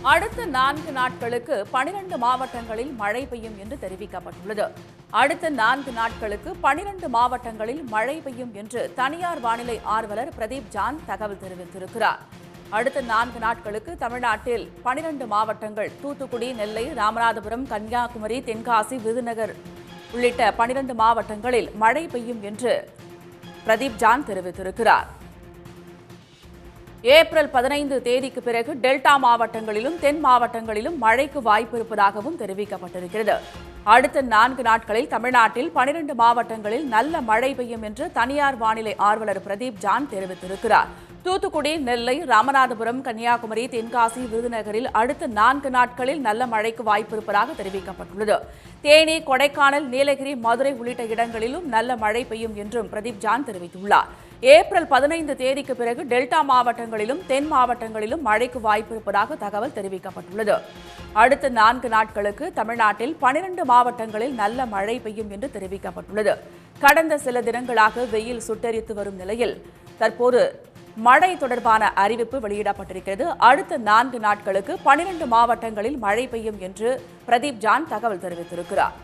அடுத்த 4 நாட்களுக்கு 12 மாவட்டங்களில் மழை பெய்யும் என்று தெரிவிக்கப்பட்டுள்ளது. அடுத்த 4 நாட்களுக்கு 12 மாவட்டங்களில் மழை பெய்யும் என்று தனியார் வானிலை ஆர்வலர் பிரதீப் ஜான் தகவல் தெரிவித்திருக்கிறார். அடுத்த 4 நாட்களுக்கு தமிழ்நாட்டில் 12 மாவட்டங்கள் தூத்துக்குடி, நெல்லை, ராமநாதபுரம், கன்னியாகுமரி, தென்காசி, விருதுநகர் உள்ளிட்ட 12 மாவட்டங்களில் மழை பெய்யும் என்று பிரதீப் ஜான் தெரிவித்திருக்கிறார். ஏப்ரல் 15 தேதிக்கு பிறகு டெல்டா மாவட்டங்களிலும் தென் மாவட்டங்களிலும் மழைக்கு வாய்ப்பு இருப்பதாகவும் தெரிவிக்கப்பட்டிருக்கிறது. அடுத்த 4 நாட்களில் தமிழ்நாட்டில் 12 மாவட்டங்களில் நல்ல மழை பெய்யும் என்று தனியார் வானிலை ஆர்வலர் பிரதீப் ஜான் தெரிவித்திருக்கிறார். தூத்துக்குடி, நெல்லை, ராமநாதபுரம், கன்னியாகுமரி, தென்காசி, விருதுநகரில் அடுத்த 4 நாட்களில் நல்ல மழைக்கு வாய்ப்பு இருப்பதாக தெரிவிக்கப்பட்டுள்ளது. தேனி, கொடைக்கானல், நீலகிரி, மதுரை உள்ளிட்ட இடங்களிலும் நல்ல மழை பெய்யும் என்றும் பிரதீப் ஜான் தெரிவித்துள்ளார். ஏப்ரல் 15 தேதிக்கு பிறகு டெல்டா மாவட்டங்களிலும் தென் மாவட்டங்களிலும் மழைக்கு வாய்ப்பு இருப்பதாக தகவல் தெரிவிக்கப்பட்டுள்ளது. அடுத்த 4 நாட்களுக்கு தமிழ்நாட்டில் 12 மாவட்டங்களில் நல்ல மழை பெய்யும் என்று தெரிவிக்கப்பட்டுள்ளது. கடந்த சில தினங்களாக வெயில் சுட்டெரித்து வரும் நிலையில் தற்போது மழை தொடர்பான அறிவிப்பு வெளியிடப்பட்டிருக்கிறது. அடுத்த 4 நாட்களுக்கு 12 மாவட்டங்களில் மழை பெய்யும் என்று பிரதீப் ஜான் தகவல் தெரிவித்திருக்கிறார்.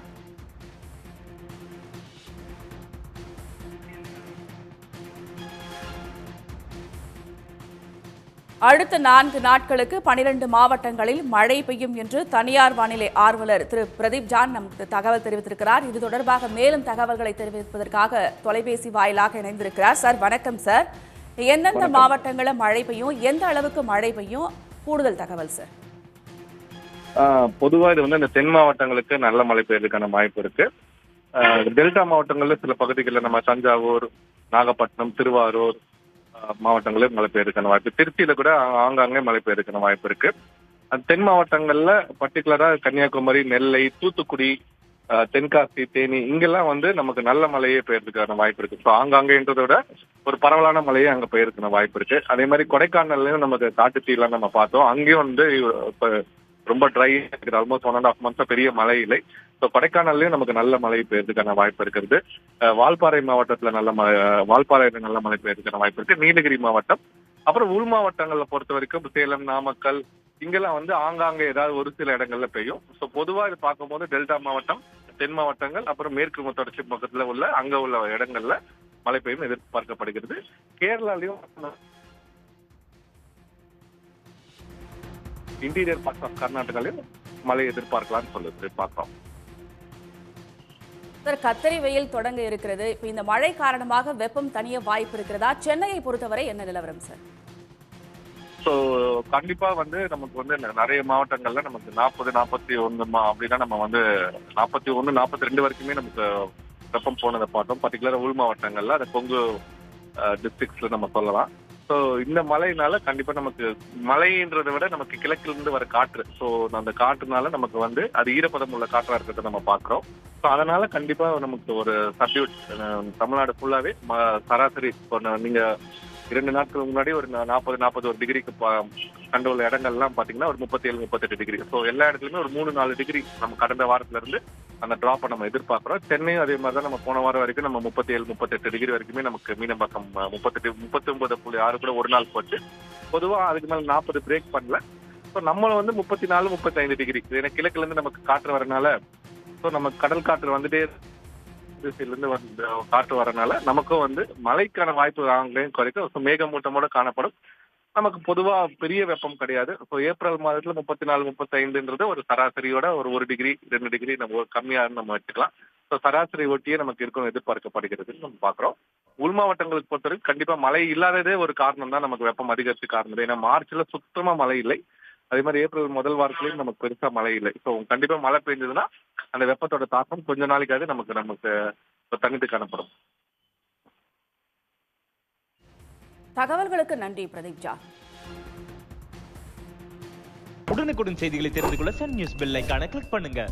அடுத்த 4 நாட்களுக்கு 12 மாவட்டங்களில் மழை பெய்யும் என்று தனியார் வானிலை ஆர்வலர் திரு பிரதீப் ஜான் நமக்கு தகவல் தெரிவித்திருக்கிறார். இது தொடர்பாக மேலும் தகவல்களை தெரிவிப்பதற்காக தொலைபேசி வாயிலாக இணைந்திருக்கிறார். சார், வணக்கம் சார். எந்தெந்த மாவட்டங்களில் மழை பெய்யும், எந்த அளவுக்கு மழை பெய்யும், கூடுதல் தகவல் சார். பொதுவா இது இந்த தென் மாவட்டங்களுக்கு நல்ல மழை பெய்யறதுக்கான வாய்ப்பு இருக்கு. டெல்டா மாவட்டங்கள்ல சில பகுதிகளில் நம்ம தஞ்சாவூர், நாகப்பட்டினம், திருவாரூர் மாவட்டங்களில் மழை பெய்யறதுக்கான வாய்ப்பு, திருச்சியில கூட ஆங்காங்கே மழை பெய்யறதுக்கான வாய்ப்பு இருக்கு. தென் மாவட்டங்கள்ல பர்டிகுலரா கன்னியாகுமரி, நெல்லை, தூத்துக்குடி, தென்காசி, தேனி இங்கெல்லாம் நமக்கு நல்ல மழையே பெய்யறதுக்கான வாய்ப்பு இருக்கு. ஸோ ஆங்காங்கன்றதை விட ஒரு பரவலான மழையே அங்க பெய்யறதுக்கான வாய்ப்பு இருக்கு. அதே மாதிரி கொடைக்கானல்லையும் நமக்கு காட்டுத்தீலாம் நம்ம பார்த்தோம். அங்கேயும் இப்ப ரொம்ப ட்ரை இருக்குது. ஆல்மோஸ்ட் 1.5 months பெரிய மழை இல்லை. ஸோ கொடைக்கானல்லையும் நமக்கு நல்ல மழை பெய்யறதுக்கான வாய்ப்பு இருக்கிறது. வால்பாறை மாவட்டத்துல வால்பாறையில நல்ல மழை பெய்யறதுக்கான வாய்ப்பு இருக்கு. நீலகிரி மாவட்டம், அப்புறம் உள் மாவட்டங்களை பொறுத்த வரைக்கும் சேலம், நாமக்கல் இங்கெல்லாம் ஆங்காங்கே ஏதாவது ஒரு சில இடங்கள்ல பெய்யும். ஸோ பொதுவா இது பார்க்கும்போது டெல்டா மாவட்டம், தென் மாவட்டங்கள், அப்புறம் மேற்கு தொடர்ச்சி பக்கத்துல உள்ள இடங்கள்ல மழை பெய்யும் எதிர்பார்க்கப்படுகிறது. கேரளாலையும் இன்டீரியர் பார்ட்ஸ் ஆஃப் கர்நாடகாலையும் மழை எதிர்பார்க்கலாம்னு பார்க்கிறோம். சார், கத்தரி வெயில் தொடங்க இருக்கிறது. இப்ப இந்த மழை காரணமாக வெப்பம் தனிய வாய்ப்பு இருக்கிறதா? சென்னையை பொறுத்தவரை என்ன நிலவரம் சார்? ஸோ கண்டிப்பா நமக்கு நிறைய மாவட்டங்கள்ல நமக்கு 40, 41 அப்படின்னா நம்ம 41, 42 வரைக்குமே நமக்கு வெப்பம் போனதை பார்த்தோம். பர்டிகுலரா உள் மாவட்டங்கள்ல அந்த கொங்கு டிஸ்ட்ரிக்ட்ஸ்ல நம்ம சொல்லலாம். ஸோ இந்த மழையினால கண்டிப்பா நமக்கு மழைன்றதை விட நமக்கு கிழக்கிலிருந்து வர காற்று, ஸோ அந்த காற்றுனால நமக்கு அது ஈரப்பதம் உள்ள காற்றா இருக்கிறத நம்ம பாக்குறோம். ஸோ அதனால கண்டிப்பா நமக்கு ஒரு சப்டியூட் தமிழ்நாடு ஃபுல்லாவே சராசரி நீங்க 2 நாட்களுக்கு முன்னாடி ஒரு 40-41 டிகிரிக்கு கண்டு உள்ள இடங்கள்லாம் பாத்தீங்கன்னா ஒரு 37-38 டிகிரி. ஸோ எல்லா இடத்துலயுமே ஒரு 3-4 டிகிரி நம்ம கடந்த வாரத்துல இருந்து அந்த டிராப்பை நம்ம எதிர்பார்க்கிறோம். சென்னையும் அதே மாதிரி தான். நம்ம போன வாரம் வரைக்கும் நம்ம 37-38 டிகிரி வரைக்குமே நமக்கு மீனம்பாக்கம் 39.6 கூட ஒரு நாள் போச்சு. பொதுவா அதுக்கு மேல 40 பிரேக் பண்ணல. ஸோ நம்மளும் 34-35 டிகிரி. ஏன்னா கிழக்குல இருந்து நமக்கு காற்று வரனால, ஸோ நமக்கு கடல் காற்று வந்துட்டே திசையிலிருந்து காற்று வரனால நமக்கும் மழைக்கான வாய்ப்பு ஆங்களையும் குறைக்கும். ஸோ மேகமூட்டமோட காணப்படும். நமக்கு பொதுவா பெரிய வெப்பம் கிடையாது. ஸோ ஏப்ரல் மாதத்துல 34-35ன்றது ஒரு சராசரியோட ஒரு டிகிரி 2 டிகிரி நம்ம கம்மியா நம்ம வச்சுக்கலாம். ஸோ சராசரி ஒட்டியே நமக்கு இருக்கணும் எதிர்பார்க்கப்படுகிறது நம்ம பாக்குறோம். உள் மாவட்டங்களுக்கு பொறுத்தவரைக்கும் கண்டிப்பா மழை இல்லாததே ஒரு காரணம் தான் நமக்கு வெப்பம் அதிகரிச்சு காரணம். ஏன்னா மார்ச்ல சுத்தமா மழை இல்லை. அதே மாதிரி ஏப்ரல் முதல் வாரத்திலையும் நமக்கு பெருசா மழை இல்லை. ஸோ கண்டிப்பா மழை பெய்ஞ்சதுன்னா அந்த வெப்பத்தோட தாக்கம் கொஞ்ச நாளைக்காவது நமக்கு தங்கிட்டு காணப்படும். தகவல்களுக்கு நன்றி பிரதீப் ஜா. உடனுக்குடன் செய்திகளை தெரிந்து கொள்ள சன் நியூஸ் பெல் ஐகானை கிளிக் பண்ணுங்க.